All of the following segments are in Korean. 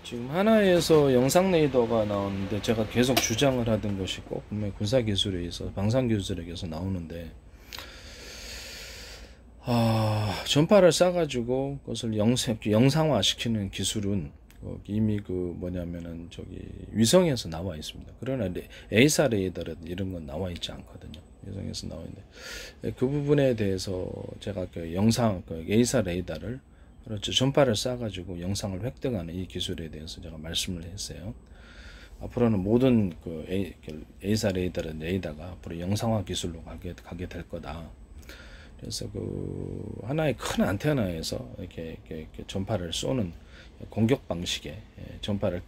지금 하나에서 영상 레이더가 나오는데 제가 계속 주장을 하던 것이 꼭 분명히 군사기술에서 방산기술에게서 나오는데 전파를 쏴가지고 그것을 영상화 시키는 기술은 이미 뭐냐면은 저기 위성에서 나와 있습니다. 그러나 A사 레이더라든지 이런 건 나와 있지 않거든요. 위성에서 나와 있는데 그 부분에 대해서 제가 A사 레이더를 그렇죠. 전파를 쏴가지고 영상을 획득하는 이 기술에 대해서 제가 말씀을 했어요. 앞으로는 모든 A사 레이더가 앞으로 영상화 기술로 가게 될 거다. 그래서 하나의 큰 안테나에서 이렇게 전파를 쏘는 공격 방식의 전파를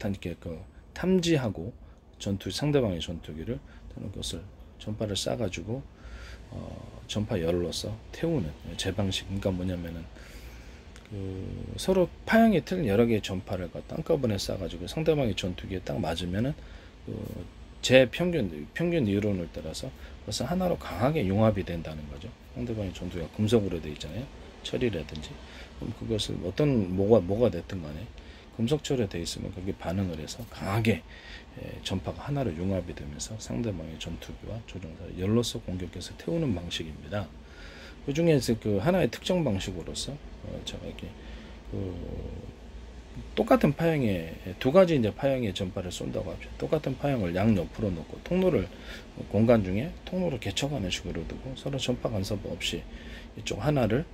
탐지하고 상대방의 전투기를 또는 그것을 전파를 쏴가지고 전파 열로서 태우는 제 방식. 그러니까 뭐냐면은 서로 파형이 틀린 여러 개의 전파를 한꺼번에 쏴가지고 상대방의 전투기에 딱 맞으면은 제 평균 이론을 따라서 그것은 하나로 강하게 융합이 된다는 거죠. 상대방의 전투기가 금속으로 되어 있잖아요. 철이라든지. 그럼 그것을 뭐가 됐든 간에 금속철에 되어 있으면 그게 반응을 해서 강하게 전파가 하나로 융합이 되면서 상대방의 전투기와 조종사를 열로서 공격해서 태우는 방식입니다. 그 중에서 하나의 특정 방식으로서 제가 이렇게 똑같은 파형의 두 가지 파형의 전파를 쏜다고 합시다. 똑같은 파형을 양옆으로 놓고 공간 중에 통로를 개척하는 식으로 두고 서로 전파 간섭 없이 이쪽 하나를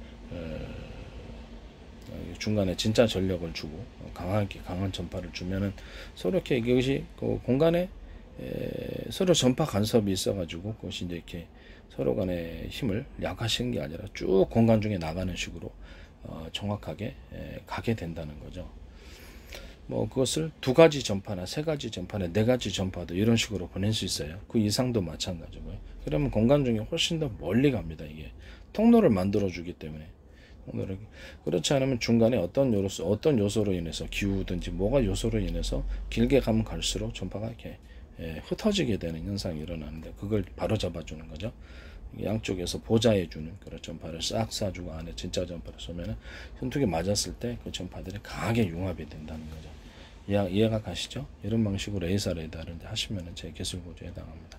중간에 진짜 전력을 주고 강한 전파를 주면은 서로 이렇게 이것이 공간에 서로 전파 간섭이 있어가지고 그것이 이제 이렇게 서로 간의 힘을 약화시키는 게 아니라 쭉 공간 중에 나가는 식으로 정확하게 가게 된다는 거죠. 그것을 두 가지 전파나 세 가지 전파나 네 가지 전파도 이런 식으로 보낼 수 있어요. 그 이상도 마찬가지고요. 그러면 공간 중에 훨씬 더 멀리 갑니다. 이게 통로를 만들어 주기 때문에. 그렇지 않으면 중간에 어떤 요소로 인해서 기후든지 뭐가 요소로 인해서 길게 가면 갈수록 전파가 이렇게 흩어지게 되는 현상이 일어나는데 그걸 바로 잡아주는 거죠. 양쪽에서 보좌해주는 그런 전파를 싹 쏴주고 안에 진짜 전파를 쏘면은 전투기 맞았을 때 그 전파들이 강하게 융합이 된다는 거죠. 이해가 가시죠? 이런 방식으로 A사 레이더를 하시면은 제 기술 구조에 해당합니다.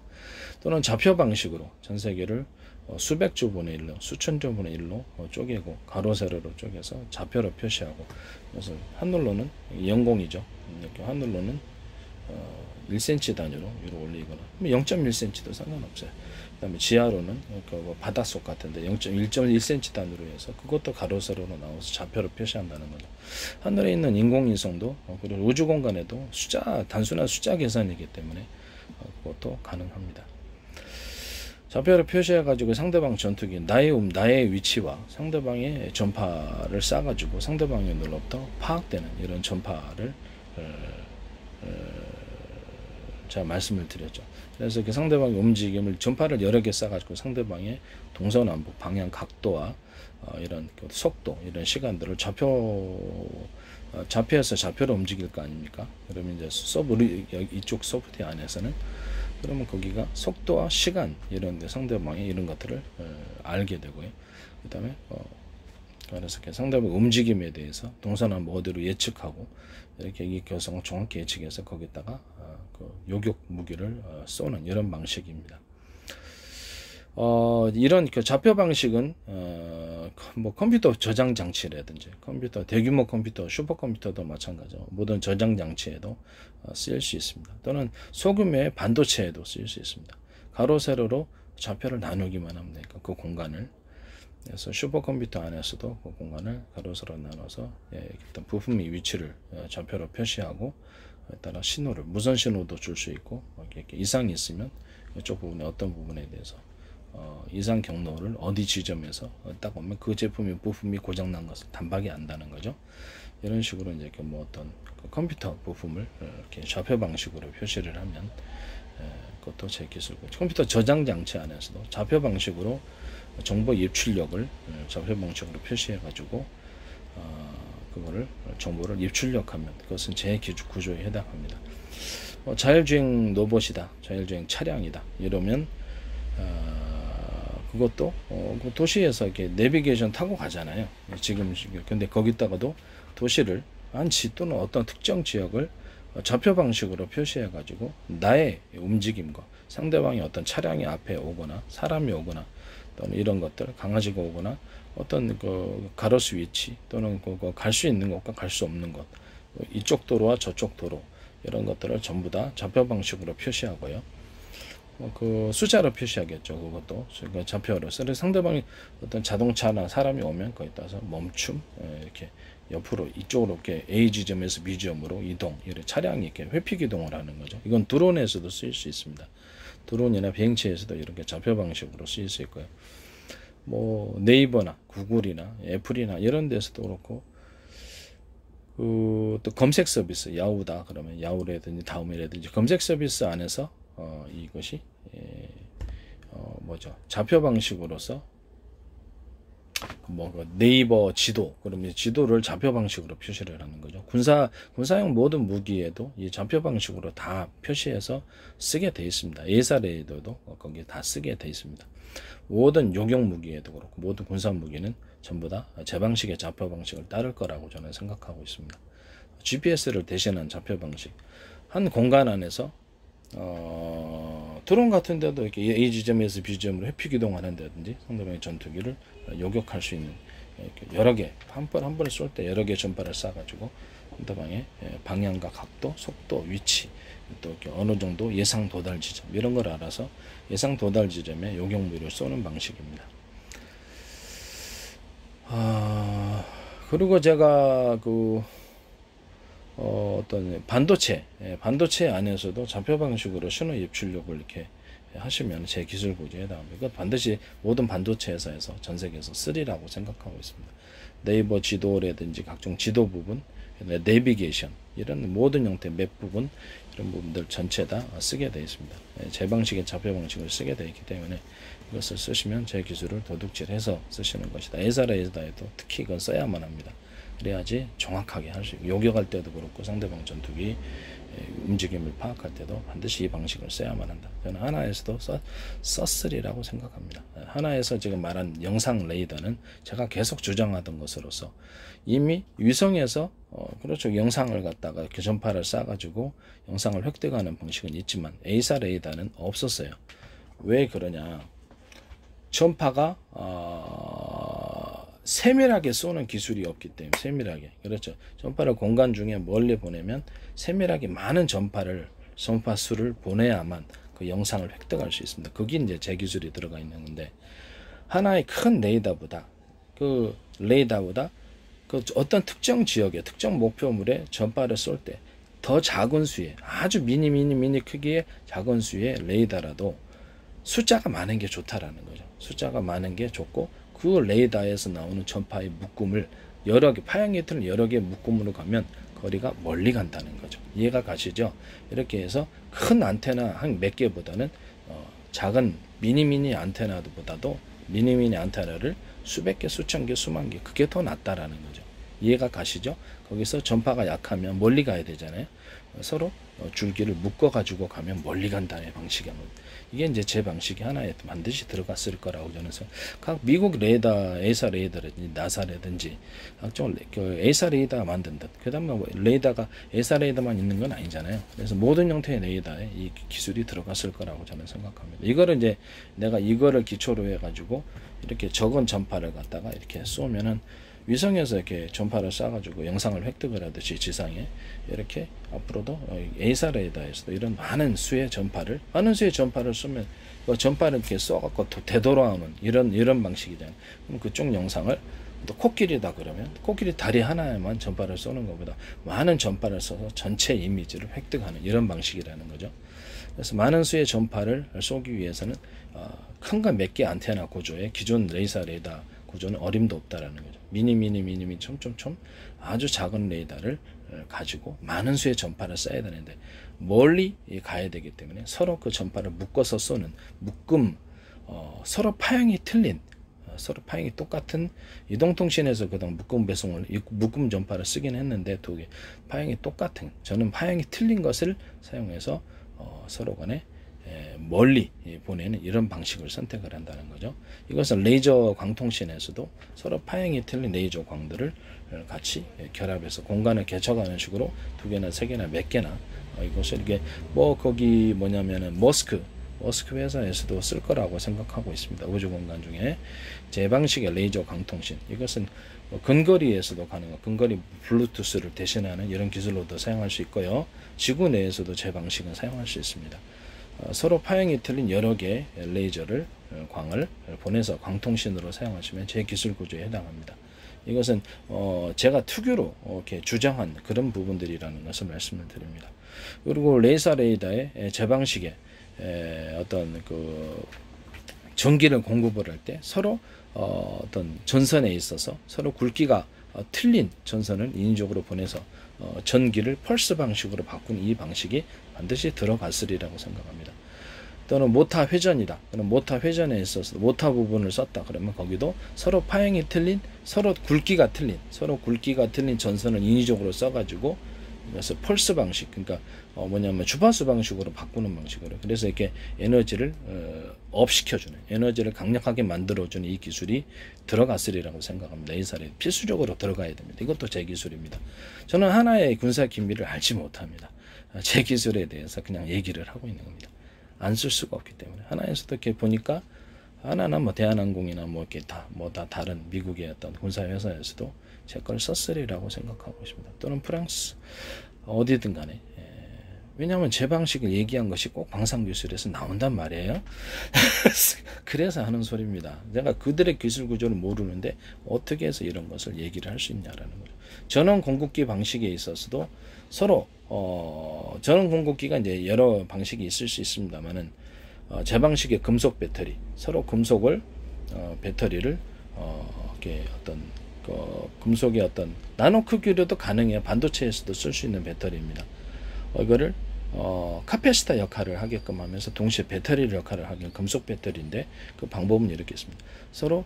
또는 좌표 방식으로 전 세계를 수백 조 분의 1로 수천 조 분의 1로 쪼개고 가로 세로로 쪼개서 좌표로 표시하고 그래서 하늘로는 영공이죠. 이렇게 하늘로는 1cm 단위로 위로 올리거나 0.1cm도 상관없어요. 그 다음에 지하로는 바닷속 같은데 1.1cm 단위로 해서 그것도 가로 세로로 나와서 좌표로 표시한다는 거죠. 하늘에 있는 인공위성도 그리고 우주 공간에도 단순한 숫자 계산이기 때문에 그것도 가능합니다. 좌표를 표시해가지고 상대방 전투기 나의 위치와 상대방의 전파를 쏴가지고 상대방의 눈으로부터 파악되는 이런 전파를 제가 말씀을 드렸죠. 그래서 그 상대방의 움직임을 전파를 여러 개 쏴가지고 상대방의 동서남북 방향 각도와 이런 속도 이런 시간들을 좌표에서 좌표로 움직일 거 아닙니까? 그러면 이제 이쪽 소프트웨어 안에서는 그러면 거기가 속도와 시간 이런 상대방의 이런 것들을 알게 되고요. 그 다음에 그래서 상대방의 움직임에 대해서 동서남북 어디로 예측하고 이렇게 이 교성을 정확히 예측해서 거기다가 요격 무기를 쏘는 이런 방식입니다. 이런 좌표 방식은 컴퓨터 저장 장치라든지 대규모 컴퓨터 슈퍼컴퓨터도 마찬가지로 모든 저장 장치에도 쓰일 수 있습니다. 또는 소규모의 반도체에도 쓰일 수 있습니다. 가로 세로로 좌표를 나누기만 하면 되니까 그 공간을 그래서 슈퍼컴퓨터 안에서도 그 공간을 가로 세로 나눠서 어떤 부품의 위치를 좌표로 표시하고 따라 신호를 무선 신호도 줄 수 있고 이렇게 이상이 있으면 이쪽 부분에 어떤 부분에 대해서 이상 경로를 어디 지점에서 딱 보면 그 제품의 부품이 고장난 것을 단박에 안다는 거죠. 이런 식으로 이제 어떤 컴퓨터 부품을 이렇게 좌표 방식으로 표시를 하면 그것도 제 기술고 컴퓨터 저장 장치 안에서도 좌표 방식으로 정보 입출력을 좌표 방식으로 표시해 가지고 그거를 정보를 입출력하면 그것은 제 기술 구조에 해당합니다. 자율주행 로봇이다, 자율주행 차량이다 이러면 그것도 도시에서 이렇게 내비게이션 타고 가잖아요. 지금 근데 거기다가도 도시를 안지 또는 어떤 특정 지역을 좌표 방식으로 표시해 가지고 나의 움직임과 상대방이 어떤 차량이 앞에 오거나 사람이 오거나 또는 이런 것들, 강아지가 오거나 어떤 그 가로수 위치 또는 갈 수 있는 것과 갈 수 없는 것, 이쪽 도로와 저쪽 도로 이런 것들을 전부 다 좌표 방식으로 표시하고요. 그 숫자로 표시하겠죠. 그것도 그러니까 좌표로. 그래서 상대방이 어떤 자동차나 사람이 오면 거기 따라서 멈춤, 이렇게 옆으로 이쪽으로 이렇게 A 지점에서 B 지점으로 이동, 이렇게 차량이 이렇게 회피 이동을 하는 거죠. 이건 드론에서도 쓰일 수 있습니다. 드론이나 비행체에서도 이렇게 좌표 방식으로 쓰일 수 있고요. 뭐 네이버나 구글이나 애플이나 이런 데서도 그렇고, 또 검색 서비스 야후다 그러면 야후라든지 다음이라든지 검색 서비스 안에서 이것이 뭐죠, 좌표 방식으로서 뭐 네이버 지도, 그러면 지도를 좌표 방식으로 표시를 하는 거죠. 군사용 모든 무기에도 이 좌표 방식으로 다 표시해서 쓰게 되어 있습니다. 에이사 레이더도 거기에 다 쓰게 되어 있습니다. 모든 요격 무기에도 그렇고 모든 군사 무기는 전부 다 제 방식의 좌표 방식을 따를 거라고 저는 생각하고 있습니다. GPS를 대신한 좌표 방식, 한 공간 안에서 드론 같은 데도 이렇게 A 지점에서 B 지점으로 회피 기동하는다든지 상대방의 전투기를 요격할 수 있는, 여러 개 한 번에 쏠 때 여러 개 전파를 쏴가지고 상대방의 방향과 각도, 속도, 위치, 또 이렇게 어느 정도 예상 도달 지점 이런 걸 알아서 예상 도달 지점에 요격무기를 쏘는 방식입니다. 그리고 제가 어떤 반도체 안에서도 좌표 방식으로 신호 입출력을 이렇게 하시면 제 기술 고지에 해당합니다. 이건 반드시 모든 반도체 회사에서 전 세계에서 쓰리라고 생각하고 있습니다. 네이버 지도라든지 각종 지도 부분, 내비게이션 이런 모든 형태 맵 부분 이런 부분들 전체 다 쓰게 되어 있습니다. 제 방식의 좌표 방식을 쓰게 되어 있기 때문에 이것을 쓰시면 제 기술을 도둑질해서 쓰시는 것이다. 에이사 레이더에도 특히 이건 써야만 합니다. 그래야지 정확하게 할 수 있고, 요격할 때도 그렇고 상대방 전투기 움직임을 파악할 때도 반드시 이 방식을 써야만 한다. 저는 하나에서도 썼으리라고 생각합니다. 하나에서 지금 말한 영상 레이더는 제가 계속 주장하던 것으로서 이미 위성에서 그렇죠, 영상을 갖다가 이렇게 전파를 쏴가지고 영상을 획득하는 방식은 있지만 에이사 레이더는 없었어요. 왜 그러냐? 전파가 세밀하게 쏘는 기술이 없기 때문에, 세밀하게, 그렇죠, 전파를 공간 중에 멀리 보내면 세밀하게 많은 전파 수를 보내야만 그 영상을 획득할 수 있습니다. 그게 이제 제 기술이 들어가 있는 건데, 하나의 큰 레이더보다 그 어떤 특정 지역의 특정 목표물에 전파를 쏠 때 더 작은 수의, 아주 미니 크기의 작은 수의 레이더라도 숫자가 많은 게 좋다라는 거죠. 숫자가 많은 게 좋고, 그 레이더에서 나오는 전파의 묶음을 여러 개, 파형이 틀린 여러 개의 묶음으로 가면 거리가 멀리 간다는 거죠. 이해가 가시죠? 이렇게 해서 큰 안테나 한 몇 개보다는 작은 미니 안테나보다도 미니 안테나를 수백 개, 수천 개, 수만 개, 그게 더 낫다라는 거죠. 이해가 가시죠? 거기서 전파가 약하면 멀리 가야 되잖아요. 서로 줄기를 묶어 가지고 가면 멀리 간다는 방식입니다. 이게 이제 제 방식이 하나에 반드시 들어갔을 거라고 저는 각 미국 레이더, 에이사 레이더라든지 나사라든지 각종 에이사 레이더가 만든 듯, 그 다음에 레이더가 에이사 레이더만 있는 건 아니잖아요. 그래서 모든 형태의 레이더에 이 기술이 들어갔을 거라고 저는 생각합니다. 이거를 이제 내가 이거를 기초로 해가지고 이렇게 적은 전파를 갖다가 이렇게 쏘면은 위성에서 이렇게 전파를 쏴가지고 영상을 획득을 하듯이 지상에 이렇게 앞으로도 에이사 레이더에서도 이런 많은 수의 전파를 쏘면 그 전파를 이렇게 쏘갖고 되돌아오는 이런 방식이잖아요. 그럼 그쪽 영상을 또 코끼리다 그러면 코끼리 다리 하나에만 전파를 쏘는 것보다 많은 전파를 쏘서 전체 이미지를 획득하는 이런 방식이라는 거죠. 그래서 많은 수의 전파를 쏘기 위해서는 큰 거 몇 개 안테나 구조의 기존 에이사 레이더 구조는 어림도 없다라는 거죠. 미니 촘 아주 작은 레이더를 가지고 많은 수의 전파를 쏴야 되는데 멀리 가야 되기 때문에 서로 그 전파를 묶어서 쏘는 묶음, 서로 파형이 틀린, 서로 파형이 똑같은, 이동통신에서 그다음 묶음 전파를 쓰긴 했는데 두 개 파형이 똑같은, 저는 파형이 틀린 것을 사용해서 서로 간에 멀리 보내는 이런 방식을 선택을 한다는 거죠. 이것은 레이저 광통신에서도 서로 파형이 틀린 레이저 광들을 같이 결합해서 공간을 개척하는 식으로 2개나 3개나 몇 개나 이것을 이게 뭐 거기 뭐냐면은 머스크 회사에서도 쓸 거라고 생각하고 있습니다. 우주 공간 중에 제 방식의 레이저 광통신, 이것은 근거리에서도 가능한, 근거리 블루투스를 대신하는 이런 기술로도 사용할 수 있고요. 지구 내에서도 제 방식은 사용할 수 있습니다. 서로 파형이 틀린 여러 개의 레이저를 광을 보내서 광통신으로 사용하시면 제 기술 구조에 해당합니다. 이것은 제가 특유로 이렇게 주장한 그런 부분들이라는 것을 말씀을 드립니다. 그리고 레이서 레이더의 제 방식의 어떤 그 전기를 공급을 할 때 서로 어떤 전선에 있어서 서로 굵기가 틀린 전선을 인위적으로 보내서 전기를 펄스 방식으로 바꾼 이 방식이 반드시 들어갔으리라고 생각합니다. 또는 모타 회전이다. 그럼 모타 회전에 있어서 모타 부분을 썼다. 그러면 거기도 서로 파형이 틀린, 서로 굵기가 틀린 전선을 인위적으로 써가지고 그래서 펄스 방식, 그러니까 뭐냐면 주파수 방식으로 바꾸는 방식으로, 그래서 이렇게 에너지를 업 시켜주는, 에너지를 강력하게 만들어주는 이 기술이 들어갔으리라고 생각합니다. 레이서에 필수적으로 들어가야 됩니다. 이것도 제 기술입니다. 저는 하나의 군사 기밀을 알지 못합니다. 제 기술에 대해서 그냥 얘기를 하고 있는 겁니다. 안 쓸 수가 없기 때문에. 하나에서도 이렇게 보니까 하나는 뭐 대한항공이나 뭐 이렇게 다 다른 미국의 어떤 군사 회사에서도 제 걸 썼으리라고 생각하고 있습니다. 또는 프랑스 어디든 간에. 왜냐하면 제 방식을 얘기한 것이 꼭 방산기술에서 나온단 말이에요. 그래서 하는 소리입니다. 내가 그들의 기술 구조를 모르는데 어떻게 해서 이런 것을 얘기를 할 수 있냐라는 거죠. 전원 공급기 방식에 있어서도 서로 전원 공급기가 이제 여러 방식이 있을 수 있습니다만은 제 방식의 금속 배터리, 서로 금속을 배터리를 이렇게 어떤 금속의 어떤 나노 크기로도 가능해요. 반도체에서도 쓸 수 있는 배터리입니다. 이거를 카패시터 역할을 하게끔 하면서 동시에 배터리 역할을 하는 금속 배터리인데, 그 방법은 이렇게 있습니다. 서로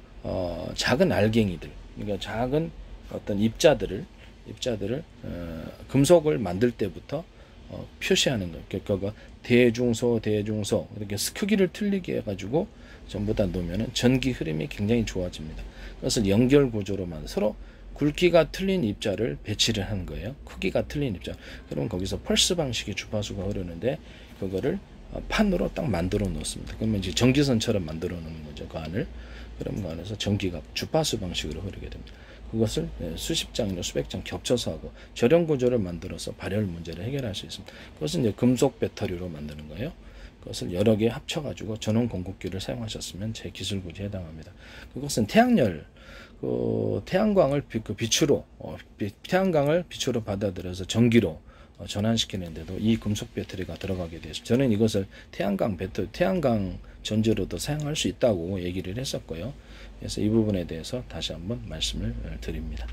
작은 알갱이들, 그러니까 작은 어떤 입자들을 금속을 만들 때부터 표시하는 거. 그러니까 대중소 이렇게 크기를 틀리게 해가지고 전부 다 놓으면은 전기 흐름이 굉장히 좋아집니다. 그것을 연결 구조로만 서로 굵기가 틀린 입자를 배치를 하는 거예요. 크기가 틀린 입자. 그러면 거기서 펄스 방식의 주파수가 흐르는데 그거를 판으로 딱 만들어 놓습니다. 그러면 이제 전기선처럼 만들어 놓는 거죠. 그 안을. 그럼 그 안에서 전기가 주파수 방식으로 흐르게 됩니다. 그것을 수십 장이나 수백 장 겹쳐서 하고 절연 구조를 만들어서 발열 문제를 해결할 수 있습니다. 그것은 이제 금속 배터리로 만드는 거예요. 그것을 여러 개 합쳐가지고 전원 공급기를 사용하셨으면 제 기술 구조에 해당합니다. 그것은 태양열, 태양광을 빛으로 받아들여서 전기로 전환시키는데도 이 금속 배터리가 들어가게 되죠. 저는 이것을 태양광 전지로도 사용할 수 있다고 얘기를 했었고요. 그래서 이 부분에 대해서 다시 한번 말씀을 드립니다.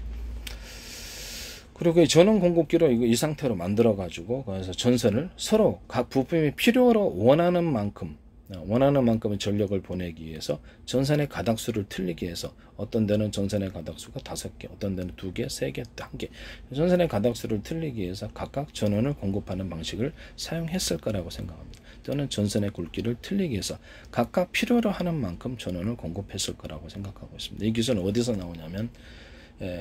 그리고 이 전원 공급기로 이 상태로 만들어 가지고 그래서 전선을 서로 각 부품이 필요로 원하는 만큼의 전력을 보내기 위해서 전선의 가닥수를 틀리게 해서, 어떤 데는 전선의 가닥수가 5개, 어떤 데는 2개, 3개, 1개, 전선의 가닥수를 틀리기 위해서 각각 전원을 공급하는 방식을 사용했을 거라고 생각합니다. 또는 전선의 굵기를 틀리기 위해서 각각 필요로 하는 만큼 전원을 공급했을 거라고 생각하고 있습니다. 이 기술은 어디서 나오냐면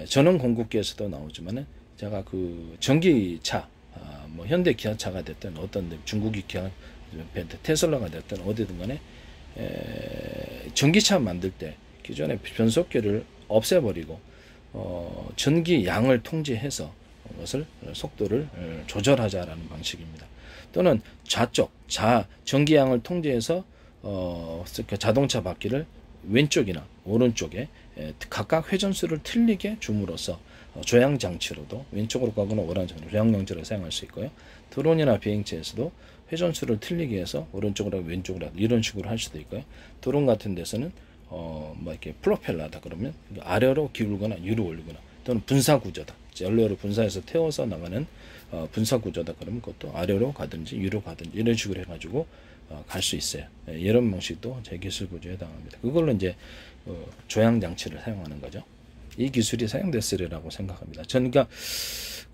전원 공급기에서도 나오지만은 제가 그 전기차, 뭐 현대 기아차가 됐든 어떤 중국이 기아 테슬라가 됐든 어디든 간에 전기차 만들 때 기존의 변속기를 없애버리고 전기 양을 통제해서 그것을 속도를 조절하자라는 방식입니다. 또는 전기 양을 통제해서 자동차 바퀴를 왼쪽이나 오른쪽에 각각 회전수를 틀리게 줌으로써 조향 장치로도 왼쪽으로 가거나 오른쪽으로 조향 장치를 사용할 수 있고요. 드론이나 비행체에서도 회전수를 틀리게 해서 오른쪽으로 왼쪽으로 이런 식으로 할 수도 있고요. 드론 같은 데서는 뭐 이렇게 프로펠러다 그러면 아래로 기울거나 위로 올리거나, 또는 분사 구조다, 연료를 분사해서 태워서 나가는 분사 구조다 그러면 그것도 아래로 가든지 위로 가든지 이런 식으로 해가지고 갈 수 있어요. 이런 방식도 제 기술 구조에 해당합니다. 그걸로 이제 조향 장치를 사용하는 거죠. 이 기술이 사용됐으리라고 생각합니다. 그러니까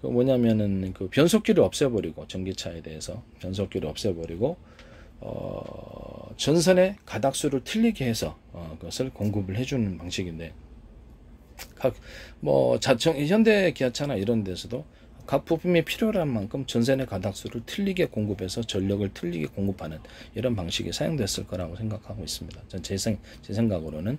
뭐냐면은 그 변속기를 없애버리고, 전기차에 대해서 변속기를 없애버리고 전선의 가닥수를 틀리게 해서 그것을 공급을 해주는 방식인데, 현대 기아차나 이런 데서도 각 부품이 필요한 만큼 전선의 가닥수를 틀리게 공급해서 전력을 틀리게 공급하는 이런 방식이 사용됐을 거라고 생각하고 있습니다. 제 생각으로는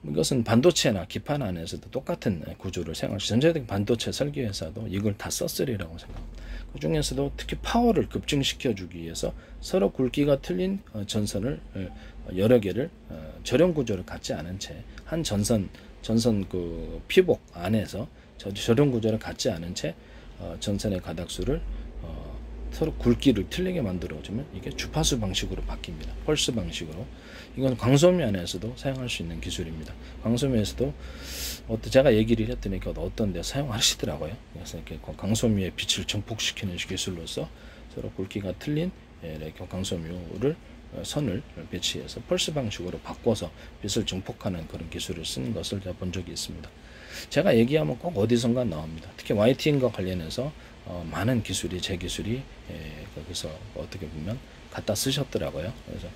이것은 반도체나 기판 안에서도 똑같은 구조를 사용할 수, 전자적 반도체 설계회사도 이걸 다 썼으리라고 생각합니다. 그 중에서도 특히 파워를 급증시켜 주기 위해서 서로 굵기가 틀린 전선을 여러 개를 절연 구조를 갖지 않은 채 한 전선 그 피복 안에서 절연 구조를 갖지 않은 채 전선의 가닥수를 서로 굵기를 틀리게 만들어주면 이게 주파수 방식으로 바뀝니다. 펄스 방식으로. 이건 광소묘 안에서도 사용할 수 있는 기술입니다. 광소묘에서도 제가 얘기를 했더니 어떤 데 사용하시더라고요. 그래서 이렇게 광소묘의 빛을 증폭시키는 기술로서 서로 굵기가 틀린 이렇게 광소묘를 선을 배치해서 펄스 방식으로 바꿔서 빛을 증폭하는 그런 기술을 쓴 것을 제가 본 적이 있습니다. 제가 얘기하면 꼭 어디선가 나옵니다. 특히 YTN과 관련해서 많은 기술이, 제 기술이 거기서 어떻게 보면 갖다 쓰셨더라고요. 그래서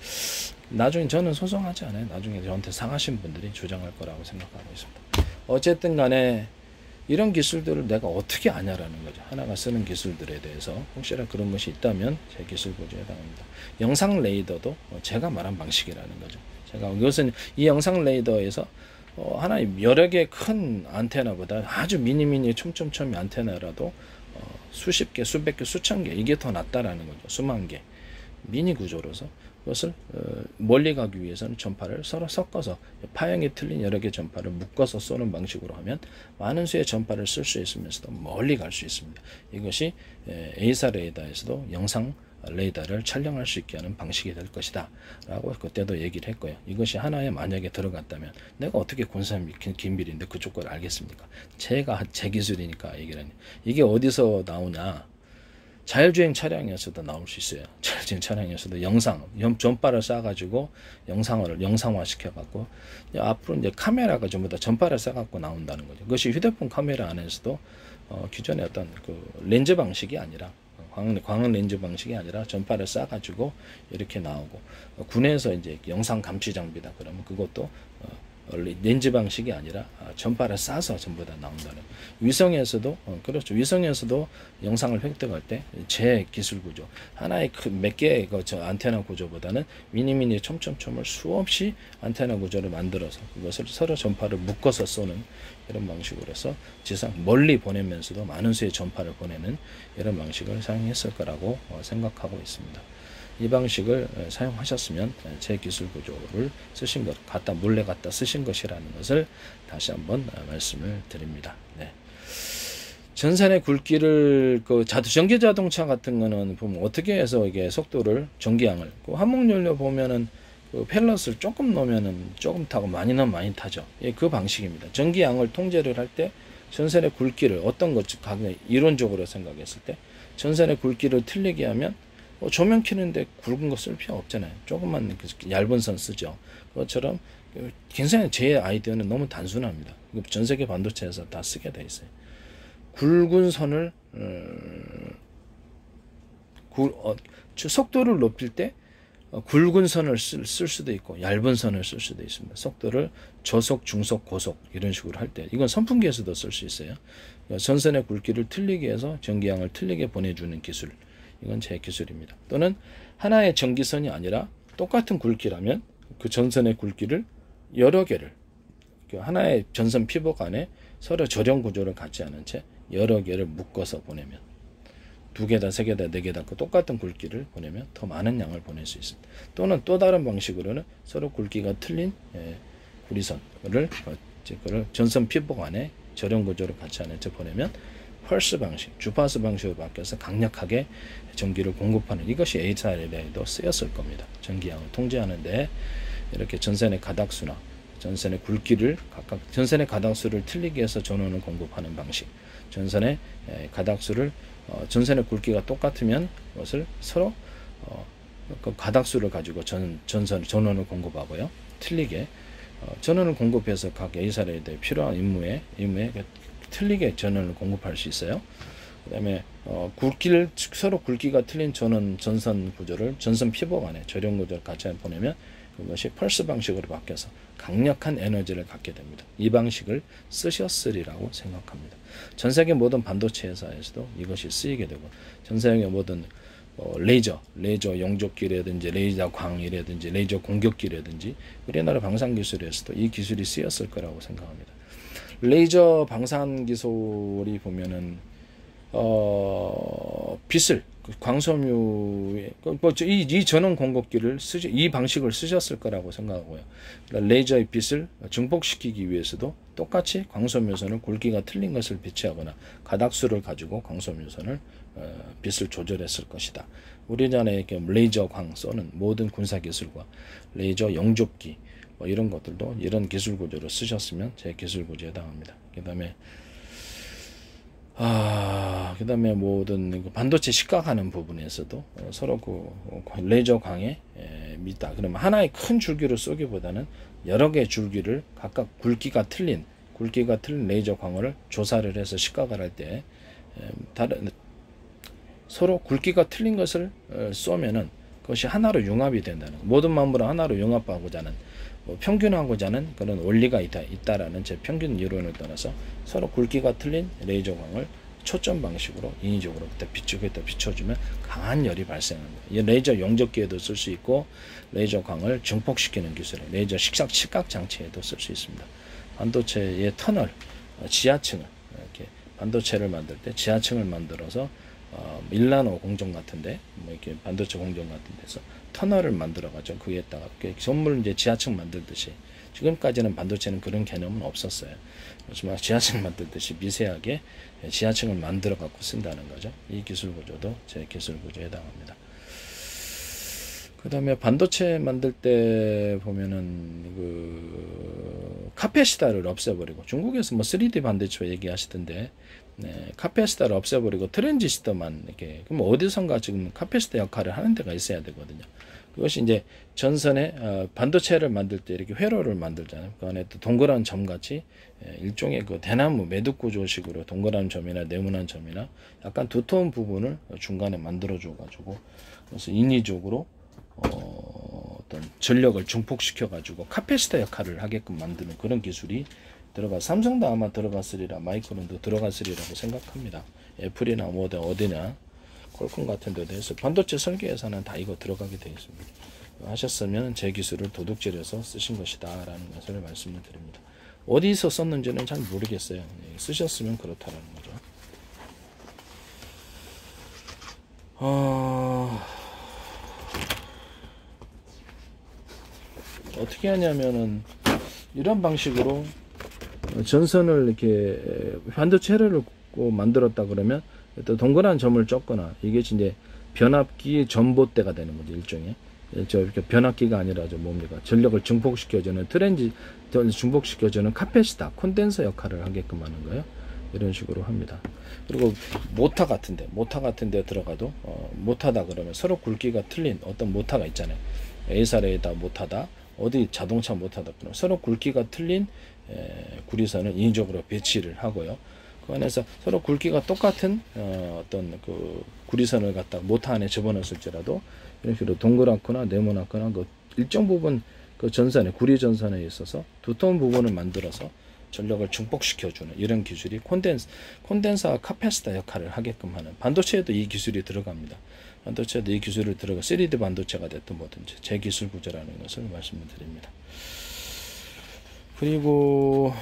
나중에 저는 소송하지 않아요. 나중에 저한테 상하신 분들이 주장할 거라고 생각하고 있습니다. 어쨌든 간에 이런 기술들을 내가 어떻게 아냐라는 거죠. 하나가 쓰는 기술들에 대해서 혹시나 그런 것이 있다면 제 기술 보조에 해당합니다. 영상 레이더도 제가 말한 방식이라는 거죠. 제가 이것은 이 영상 레이더에서 하나 여러 개 큰 안테나보다 아주 미니미니 촘촘촘이 안테나라도 수십 개, 수백 개, 수천 개, 이게 더 낫다라는 거죠. 수만 개 미니 구조로서 그것을 멀리 가기 위해서는 전파를 서로 섞어서 파형이 틀린 여러 개 전파를 묶어서 쏘는 방식으로 하면 많은 수의 전파를 쓸 수 있으면서도 멀리 갈 수 있습니다. 이것이 A사 레이더에서도 영상 레이더를 촬영할 수 있게 하는 방식이 될 것이다 라고 그때도 얘기를 했고요. 이것이 하나에 만약에 들어갔다면 내가 어떻게 군산 긴밀인데 그쪽 걸 알겠습니까? 제 기술이니까 얘기를 하니 이게 어디서 나오냐. 자율주행 차량에서도 나올 수 있어요. 자율주행 차량에서도 전파를 쏴가지고 영상화 시켜갖고 앞으로 이제 카메라가 전부 다 전파를 쏴갖고 나온다는 거죠. 그것이 휴대폰 카메라 안에서도 기존의 어떤 그 렌즈 방식이 아니라 광학 렌즈 방식이 아니라 전파를 쏴가지고 이렇게 나오고 군에서 이제 영상 감시 장비다 그러면 그것도 렌즈 방식이 아니라 전파를 쏴서 전부 다 나온다는. 위성에서도 그렇죠. 위성에서도 영상을 획득할 때 제 기술 구조 하나의 몇 개의 안테나 구조보다는 미니미니 촘촘촘을 수없이 안테나 구조를 만들어서 그것을 서로 전파를 묶어서 쏘는 이런 방식으로 해서 지상 멀리 보내면서도 많은 수의 전파를 보내는 이런 방식을 사용했을 거라고 생각하고 있습니다. 이 방식을 사용하셨으면 제 기술 구조를 쓰신 것, 몰래 갖다 쓰신 것이라는 것을 다시 한번 말씀을 드립니다. 네. 전선의 굵기를 전기 자동차 같은 거는 보면 어떻게 해서 이게 속도를 전기양을 화목연료 보면은 펠럿을 조금 넣으면은 조금 타고 많이 넣으면 많이 타죠. 예, 그 방식입니다. 전기양을 통제를 할 때 전선의 굵기를 어떤 것 이론적으로 생각했을 때 전선의 굵기를 틀리게 하면 조명 켜는데 굵은 거 쓸 필요 없잖아요. 조금만 얇은 선 쓰죠. 그것처럼 굉장히 제 아이디어는 너무 단순합니다. 전 세계 반도체에서 다 쓰게 돼 있어요. 굵은 선을 속도를 높일 때 굵은 선을 쓸 수도 있고 얇은 선을 쓸 수도 있습니다. 속도를 저속, 중속, 고속 이런 식으로 할 때 이건 선풍기에서도 쓸 수 있어요. 전선의 굵기를 틀리게 해서 전기양을 틀리게 보내주는 기술. 이건 제 기술입니다. 또는 하나의 전기선이 아니라 똑같은 굵기라면 그 전선의 굵기를 여러 개를 하나의 전선 피복 안에 서로 절연 구조를 갖지 않은 채 여러 개를 묶어서 보내면 2개다, 3개다, 4개다 그 똑같은 굵기를 보내면 더 많은 양을 보낼 수 있습니다. 또는 또 다른 방식으로는 서로 굵기가 틀린 구리선을 전선 피복 안에 절연 구조를 갖지 않은 채 보내면 펄스 방식, 주파수 방식으로 바뀌어서 강력하게 전기를 공급하는 이것이 A사에도 쓰였을 겁니다. 전기양을 통제하는데 이렇게 전선의 가닥수나 전선의 굵기를 각각 전선의 가닥수를 틀리게 해서 전원을 공급하는 방식. 전선의 가닥수를 전선의 굵기가 똑같으면 그것을 서로 그 가닥수를 가지고 전원을 공급하고요. 틀리게 전원을 공급해서 각 A사에 필요한 임무에 틀리게 전원을 공급할 수 있어요. 그다음에 서로 굵기가 틀린 전선 구조를 전선 피복 안에 절연 구조를 같이 보내면 그것이 펄스 방식으로 바뀌어서 강력한 에너지를 갖게 됩니다. 이 방식을 쓰셨으리라고 생각합니다. 전 세계 모든 반도체 회사에서도 이것이 쓰이게 되고 전 세계 모든 레이저 용접기라든지 레이저 광이라든지 레이저 공격기라든지 우리나라 방산기술에서도 이 기술이 쓰였을 거라고 생각합니다. 레이저 방산 기술이 보면은 빛을 광섬유의 이 전원 공급기를 이 방식을 쓰셨을 거라고 생각하고요. 그러니까 레이저의 빛을 증폭시키기 위해서도 똑같이 광섬유선을 굵기가 틀린 것을 배치하거나 가닥수를 가지고 광섬유선을 빛을 조절했을 것이다. 우리나라에 레이저 광 쏘는 모든 군사 기술과 레이저 용접기 뭐 이런 것들도 이런 기술 구조를 쓰셨으면 제 기술 구조에 해당합니다. 그다음에 모든 반도체 식각하는 부분에서도 서로 레이저 광에 있다. 그러면 하나의 큰 줄기를 쏘기보다는 여러 개의 줄기를 각각 굵기가 틀린 레이저 광을 조사를 해서 식각을 할 때 서로 굵기가 틀린 것을 쏘면은 그것이 하나로 융합이 된다는 모든 만물을 하나로 융합하고자 하는 평균하고자 하는 그런 원리가 있다라는 제 평균 이론을 떠나서 서로 굵기가 틀린 레이저 광을 초점 방식으로 인위적으로 비춰주면 강한 열이 발생합니다. 이 레이저 용접기에도 쓸 수 있고 레이저 광을 증폭시키는 기술에 레이저 식각 장치에도 쓸 수 있습니다. 반도체의 터널, 지하층을 이렇게 반도체를 만들 때 지하층을 만들어서 밀라노 공정 같은데 뭐 이렇게 반도체 공정 같은 데서 터널을 만들어 가지고 거기에다가 전물 이제 지하층 만들듯이 지금까지는 반도체는 그런 개념은 없었어요. 하지만 지하층 만들듯이 미세하게 지하층을 만들어 갖고 쓴다는 거죠. 이 기술 구조도 제 기술 구조에 해당합니다. 그 다음에 반도체 만들 때 보면은 카페시타를 없애버리고 중국에서 뭐 3D 반도체 얘기하시던데 카페시타를 없애버리고 트랜지스터만 이렇게 그럼 어디선가 지금 카페시타 역할을 하는 데가 있어야 되거든요. 그것이 이제 전선에 반도체를 만들 때 이렇게 회로를 만들잖아요. 그 안에 또 동그란 점 같이 일종의 그 대나무 매듭 구조식으로 동그란 점이나 네모난 점이나 약간 두터운 부분을 중간에 만들어 줘 가지고 그래서 인위적으로 어떤 전력을 증폭시켜 가지고 카페시타 역할을 하게끔 만드는 그런 기술이 삼성도 아마 들어갔으리라 마이크론도 들어갔으리라고 생각합니다. 애플이나 뭐든 어디나 퀄컴 같은 데도 해서 반도체 설계에서는 다 이거 들어가게 되어 있습니다. 하셨으면 제 기술을 도둑질해서 쓰신 것이다 라는 것을 말씀을 드립니다. 어디서 썼는지는 잘 모르겠어요. 쓰셨으면 그렇다라는 거죠. 어떻게 하냐면은 이런 방식으로 전선을 이렇게 반도체를 만들었다 그러면 또 동그란 점을 쪘거나 이게 이제 변압기 전봇대가 되는 거죠. 일종의 이렇게 변압기가 아니라 뭡니까 전력을 증폭시켜주는 증폭시켜주는 카페시타 콘덴서 역할을 하게끔 하는 거예요. 이런 식으로 합니다. 그리고 모타 같은데 들어가도 모타다 그러면 서로 굵기가 틀린 어떤 모타가 있잖아요. A사례에다 모타다 어디 자동차 모타다 그러면 서로 굵기가 틀린 구리선을 인위적으로 배치를 하고요. 그 안에서 서로 굵기가 똑같은 어떤 그 구리선을 갖다 모타 안에 집어넣었을지라도 이런 식으로 동그랗거나 네모나거나 그 일정 부분 그 전선에 구리 전선에 있어서 두터운 부분을 만들어서 전력을 증폭시켜주는 이런 기술이 콘덴서와 카페시타 역할을 하게끔 하는 반도체에도 이 기술이 들어갑니다. 반도체에도 이 기술을 들어가 3D 반도체가 됐든 뭐든지 제 기술 구조라는 것을 말씀을 드립니다. 그리고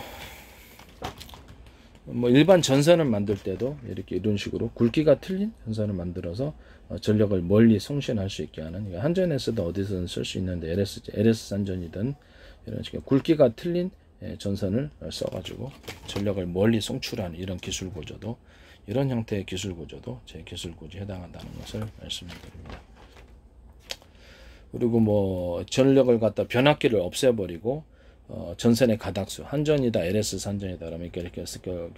뭐 일반 전선을 만들 때도 이렇게 이런 식으로 굵기가 틀린 전선을 만들어서 전력을 멀리 송신할 수 있게 하는 한전에서도 어디서든 쓸 수 있는데 LS 산전이든 이런 식으로 굵기가 틀린 전선을 써가지고 전력을 멀리 송출하는 이런 기술 구조도 이런 형태의 기술 구조도 제 기술 구조에 해당한다는 것을 말씀드립니다. 그리고 뭐 전력을 갖다 변압기를 없애버리고 전선의 가닥수 한전이다 LS 산전이다 그러면 이렇게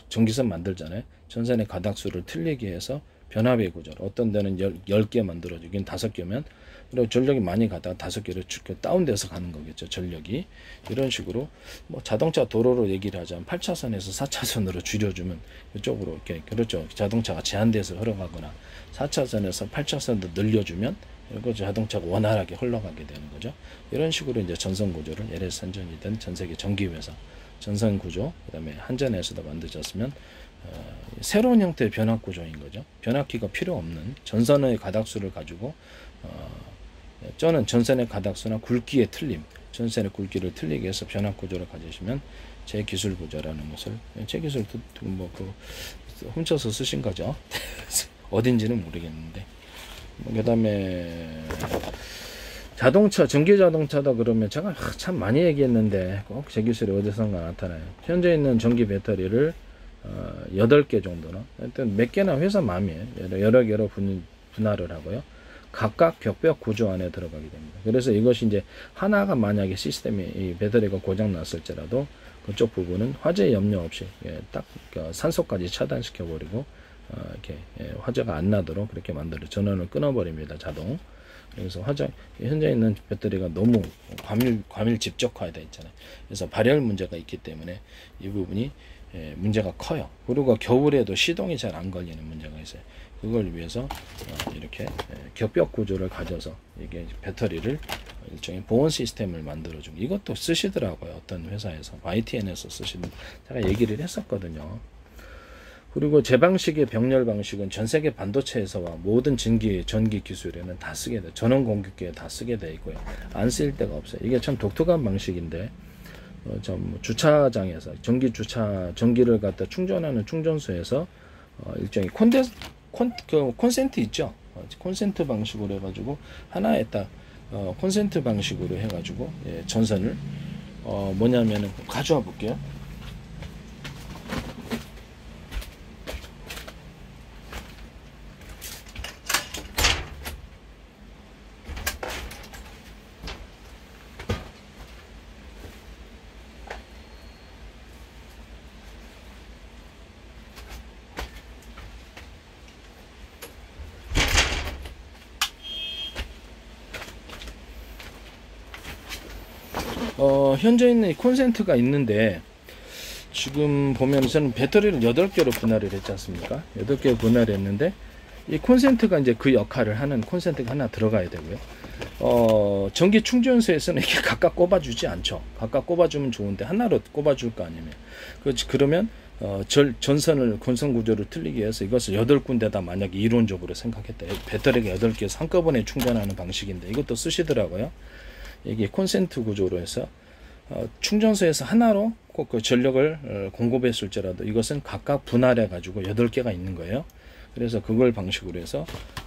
전기선 만들잖아요. 전선의 가닥수를 틀리게 해서 변압의 구조로 어떤 데는 10개 만들어주긴 5개면 그리고 전력이 많이 가다가 5개로 다운돼서 가는 거겠죠. 전력이 이런 식으로 뭐 자동차 도로로 얘기를 하자면 8차선에서 4차선으로 줄여주면 이쪽으로 이렇게 그렇죠. 자동차가 제한돼서 흘러가거나 4차선에서 8차선으로 늘려주면 그리고 자동차가 원활하게 흘러가게 되는 거죠. 이런 식으로 이제 전선 구조를 LS 한전이든 전 세계 전기회사 전선 구조 그다음에 한전에서도 만들어졌으면 새로운 형태의 변압 구조인 거죠. 변압기가 필요 없는 전선의 가닥수를 가지고 저는 전선의 가닥수나 굵기의 틀림, 전선의 굵기를 틀리게 해서 변압 구조를 가지시면 제 기술 구조라는 것을 제 기술 훔쳐서 쓰신 거죠. 어딘지는 모르겠는데. 그다음에 자동차, 전기 자동차다 그러면 제가 참 많이 얘기했는데 꼭 제 기술이 어디선가 나타나요. 현재 있는 전기 배터리를 8개 정도나 하여튼 몇 개나 회사 마음이에요. 여러 개로 분할을 하고요. 각각 벽벽 구조 안에 들어가게 됩니다. 그래서 이것이 이제 하나가 만약에 시스템이 이 배터리가 고장 났을지라도 그쪽 부분은 화재 염려 없이 딱 산소까지 차단시켜 버리고 이렇게 화재가 안 나도록 그렇게 만들어 전원을 끊어버립니다. 자동. 그래서 현재 있는 배터리가 너무 과밀 집적화되어 있잖아요. 그래서 발열 문제가 있기 때문에 이 부분이 문제가 커요. 그리고 겨울에도 시동이 잘 안 걸리는 문제가 있어요. 그걸 위해서 이렇게 격벽 구조를 가져서 이게 배터리를 일종의 보온 시스템을 만들어주고 이것도 쓰시더라고요. 어떤 회사에서 YTN에서 쓰시는 제가 얘기를 했었거든요. 그리고 제 방식의 병렬 방식은 전 세계 반도체에서와 모든 전기 기술에는 다 쓰게 돼. 전원 공급기에 다 쓰게 돼 있고요. 안 쓸 데가 없어요. 이게 참 독특한 방식인데 주차장에서 전기를 갖다 충전하는 충전소에서 일종의 콘센트 있죠. 콘센트 방식으로 해가지고 하나에다 콘센트 방식으로 해가지고 전선을 뭐냐면은 가져와 볼게요. 현재 있는 콘센트가 있는데 지금 보면 저는 배터리를 8개로 분할을 했지 않습니까? 8개 분할을 했는데 이 콘센트가 이제 그 역할을 하는 콘센트가 하나 들어가야 되고요. 전기 충전소에서는 이렇게 각각 꼽아주지 않죠. 각각 꼽아주면 좋은데 하나로 꼽아줄 거 아니면 그러면 전선 구조를 틀리게 해서 이것을 8군데다 만약에 이론적으로 생각했다. 배터리가 8개에서 한꺼번에 충전하는 방식인데 이것도 쓰시더라고요. 이게 콘센트 구조로 해서 충전소에서 하나로 꼭 그 전력을 공급했을지라도 이것은 각각 분할해 가지고 8개가 있는 거예요. 그래서 그걸 방식으로 해서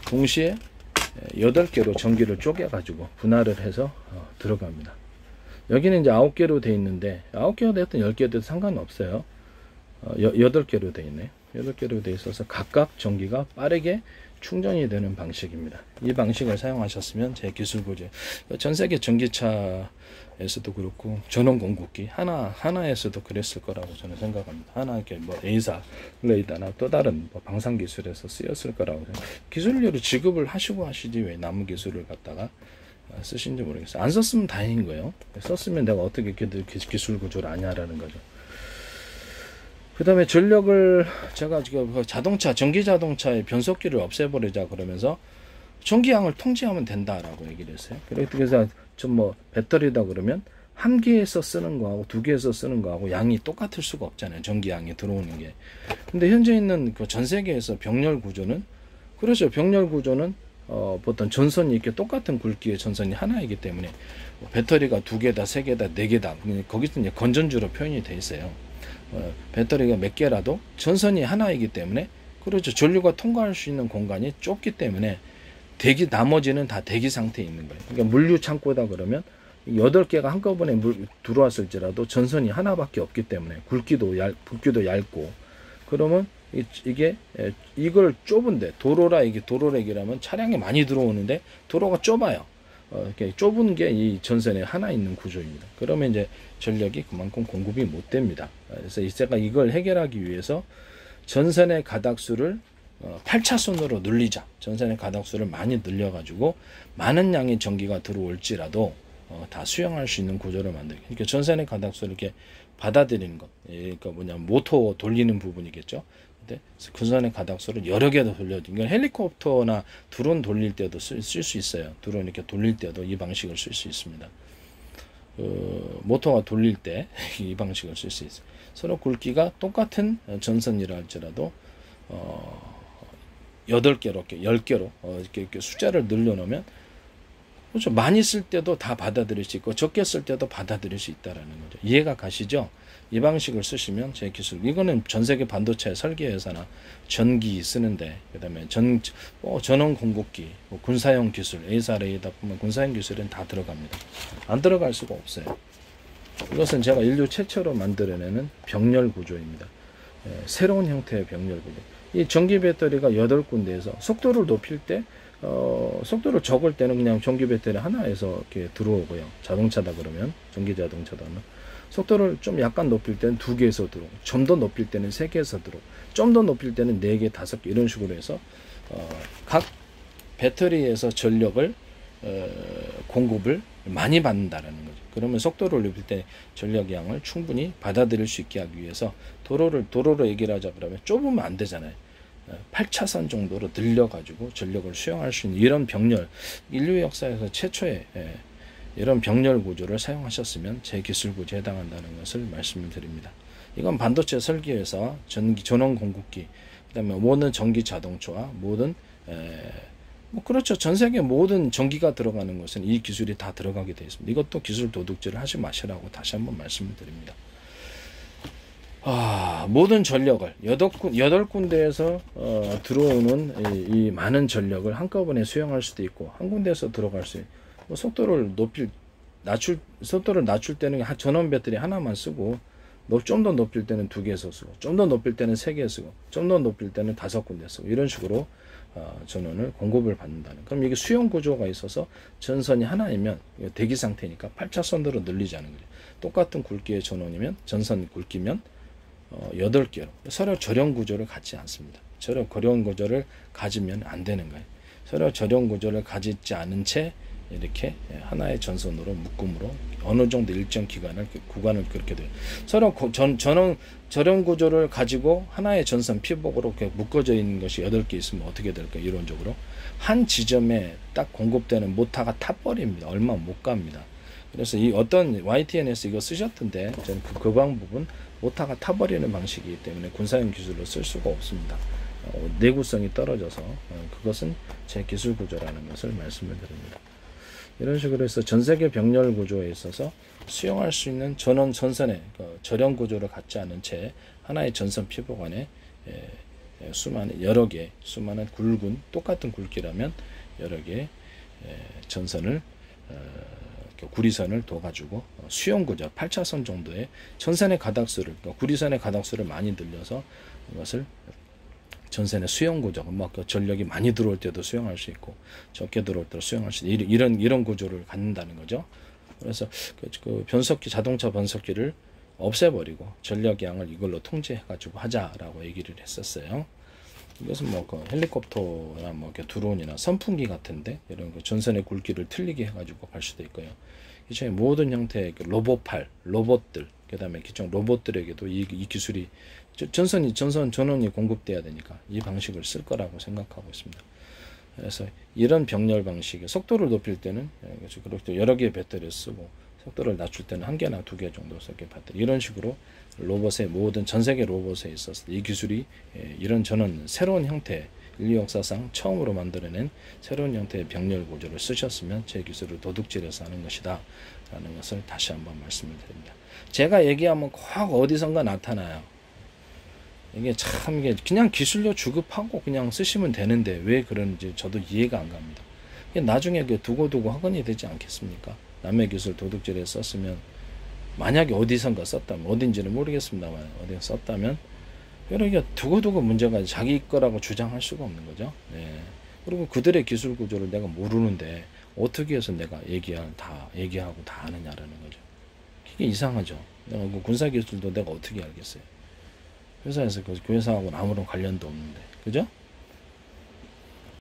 동시에 8개로 전기를 쪼개 가지고 분할을 해서 들어갑니다. 여기는 이제 9개로 돼 있는데 9개가 됐든 10개 됐든 상관없어요. 8개로 돼 있네요. 8개로 돼 있어서 각각 전기가 빠르게 충전이 되는 방식입니다. 이 방식을 사용하셨으면 제 기술 구조 전 세계 전기차에서도 그렇고 전원 공급기 하나에서도 그랬을 거라고 저는 생각합니다. 하나 이렇게 뭐 A사 레이더나 또 다른 뭐 방산 기술에서 쓰였을 거라고 기술료를 지급을 하시고 하시지 왜 남은 기술을 갖다가 쓰신지 모르겠어요. 안 썼으면 다행인 거예요. 썼으면 내가 어떻게 기술 구조를 아냐라는 거죠. 그 다음에 전력을 제가 지금 전기 자동차의 변속기를 없애버리자 그러면서 전기양을 통제하면 된다라고 얘기를 했어요. 그래서 좀 배터리다 그러면 1개에서 쓰는 거하고 2개에서 쓰는 거하고 양이 똑같을 수가 없잖아요. 전기양이 들어오는 게. 근데 현재 있는 그 전 세계에서 병렬 구조는 그렇죠. 병렬 구조는 보통 전선이 이렇게 똑같은 굵기의 전선이 하나이기 때문에 배터리가 2개다, 3개다, 4개다 거기서 이제 건전주로 표현이 돼 있어요. 배터리가 몇 개라도 전선이 하나이기 때문에 그렇죠. 전류가 통과할 수 있는 공간이 좁기 때문에 나머지는 다 대기 상태에 있는 거예요. 그러니까 물류 창고다 그러면 8개가 한꺼번에 들어왔을지라도 전선이 하나밖에 없기 때문에 굵기도 얇고 그러면 이걸 좁은데 이게 도로렉이라면 차량이 많이 들어오는데 도로가 좁아요. 이렇게 좁은 게 이 전선에 하나 있는 구조입니다. 그러면 이제 전력이 그만큼 공급이 못 됩니다. 그래서 제가 이걸 해결하기 위해서 전선의 가닥수를 8차선으로 늘리자. 전선의 가닥수를 많이 늘려가지고 많은 양의 전기가 들어올지라도 다 수용할 수 있는 구조를 만들게. 그러니까 전선의 가닥수를 이렇게 받아들이는 것. 그러니까 모터 돌리는 부분이겠죠. 근데 근선의 가닥수를 여러 개도 돌려도, 그러니까 헬리콥터나 드론 돌릴 때도 쓸 수 있어요. 드론 이렇게 돌릴 때도 이 방식을 쓸 수 있습니다. 모터가 돌릴 때 이 방식을 쓸 수 있어요. 서로 굵기가 똑같은 전선이라 할지라도 8개로, 10개로 이렇게 숫자를 늘려놓으면, 그렇죠, 많이 쓸 때도 다 받아들일 수 있고 적게 쓸 때도 받아들일 수 있다라는 거죠. 이해가 가시죠? 이 방식을 쓰시면 제 기술, 이거는 전 세계 반도체 설계 회사나 전기 쓰는데, 그다음에 전원 공급기, 군사용 기술, ASRA다 보면 군사용 기술은 다 들어갑니다. 안 들어갈 수가 없어요. 이것은 제가 인류 최초로 만들어내는 병렬 구조입니다. 새로운 형태의 병렬 구조. 이 전기 배터리가 8군데에서 속도를 높일 때, 속도를 적을 때는 그냥 전기 배터리 하나에서 이렇게 들어오고요. 자동차다 그러면, 전기 자동차다 하면, 속도를 좀 약간 높일 때는 2개에서 들어오고, 좀 더 높일 때는 3개에서 들어오고, 좀 더 높일 때는 4개, 5개, 이런 식으로 해서, 각 배터리에서 전력을, 공급을 많이 받는다라는 거죠. 그러면 속도를 높일 때 전력량을 충분히 받아들일 수 있게 하기 위해서, 도로로 얘기를 하자 그러면 좁으면 안 되잖아요. 8차선 정도로 늘려가지고 전력을 수용할 수 있는 이런 병렬, 인류 역사에서 최초의 이런 병렬 구조를 사용하셨으면 제 기술 구조에 해당한다는 것을 말씀을 드립니다. 이건 반도체 설계회사, 전원 공급기, 그다음에 모든 전기 자동차와 모든 그렇죠. 전 세계 모든 전기가 들어가는 것은 이 기술이 다 들어가게 되어 있습니다. 이것도 기술 도둑질을 하지 마시라고 다시 한번 말씀을 드립니다. 모든 전력을 8군데에서 들어오는 이 많은 전력을 한꺼번에 수용할 수도 있고, 한 군데에서 들어갈 수 있고, 속도를 낮출 때는 전원 배터리 하나만 쓰고, 좀 더 높일 때는 2개에서 쓰고, 좀 더 높일 때는 3개 쓰고, 좀 더 높일 때는 5군데 쓰고, 이런 식으로 전원을 공급을 받는다는. 그럼 이게 수용 구조가 있어서 전선이 하나이면 대기 상태니까 8차선으로 늘리자는 거죠. 똑같은 굵기의 전원이면, 전선 굵기면 8개로 서로 절연 구조를 갖지 않습니다. 서로 절연 구조를 가지면 안 되는 거예요. 서로 절연 구조를 가지지 않은 채 이렇게 하나의 전선으로 묶음으로 어느 정도 일정 구간을 그렇게 돼요. 서로 절연 구조를 가지고 하나의 전선 피복으로 이렇게 묶어져 있는 것이 8개 있으면 어떻게 될까요? 이론적으로 한 지점에 딱 공급되는 모터가 타버립니다. 얼마 못 갑니다. 그래서 이 어떤 YTN에서 이거 쓰셨던데, 저는 그 방법은 모터가 타버리는 방식이기 때문에 군사용 기술로 쓸 수가 없습니다. 내구성이 떨어져서 그것은 제 기술 구조라는 것을 말씀을 드립니다. 이런 식으로 해서 전 세계 병렬 구조에 있어서 수용할 수 있는 전선의 절연 구조를 갖지 않은 채 하나의 전선 피복 안에 수많은 굵은 똑같은 굵기라면 여러 개의 전선을 구리선을 둬가지고 수용 구조 8차선 정도의 전선의 가닥수를, 구리선의 가닥수를 많이 늘려서 이것을 전선의 수용 구조, 전력이 많이 들어올 때도 수용할 수 있고 적게 들어올 때도 수용할 수 있는 이런 구조를 갖는다는 거죠. 그래서 그 자동차 변속기를 없애버리고 전력량을 이걸로 통제해가지고 하자라고 얘기를 했었어요. 이것은 헬리콥터나 드론이나 선풍기 같은데 이런 전선의 굵기를 틀리게 해가지고 갈 수도 있고요. 기존의 모든 형태의 로봇들, 그 다음에 기존 로봇들에게도 이 기술이 전원이 공급돼야 되니까 이 방식을 쓸 거라고 생각하고 있습니다. 그래서 이런 병렬 방식의 속도를 높일 때는 그렇게 여러 개의 배터리를 쓰고, 속도를 낮출 때는 1개나 2개 정도 쓰게 배터리, 이런 식으로 전 세계 로봇에 있어서 이 기술이 이런 저는 새로운 형태, 인류 역사상 처음으로 만들어낸 새로운 형태의 병렬 구조를 쓰셨으면 제 기술을 도둑질해서 하는 것이다 라는 것을 다시 한번 말씀을 드립니다. 제가 얘기하면 꼭 어디선가 나타나요. 이게 그냥 기술료 주급하고 그냥 쓰시면 되는데 왜 그런지 저도 이해가 안 갑니다. 나중에 두고두고 학원이 되지 않겠습니까? 남의 기술 도둑질에 썼으면, 만약에 어디선가 썼다면, 어딘지는 모르겠습니다만 어디서 썼다면 이렇게 두고두고 문제가 자기 거라고 주장할 수가 없는 거죠. 네. 그리고 그들의 기술 구조를 내가 모르는데 어떻게 해서 내가 얘기하고 다 아느냐라는 거죠. 이게 이상하죠. 내가 군사 기술도 내가 어떻게 알겠어요. 회사에서 그 회사하고는 아무런 관련도 없는데, 그죠?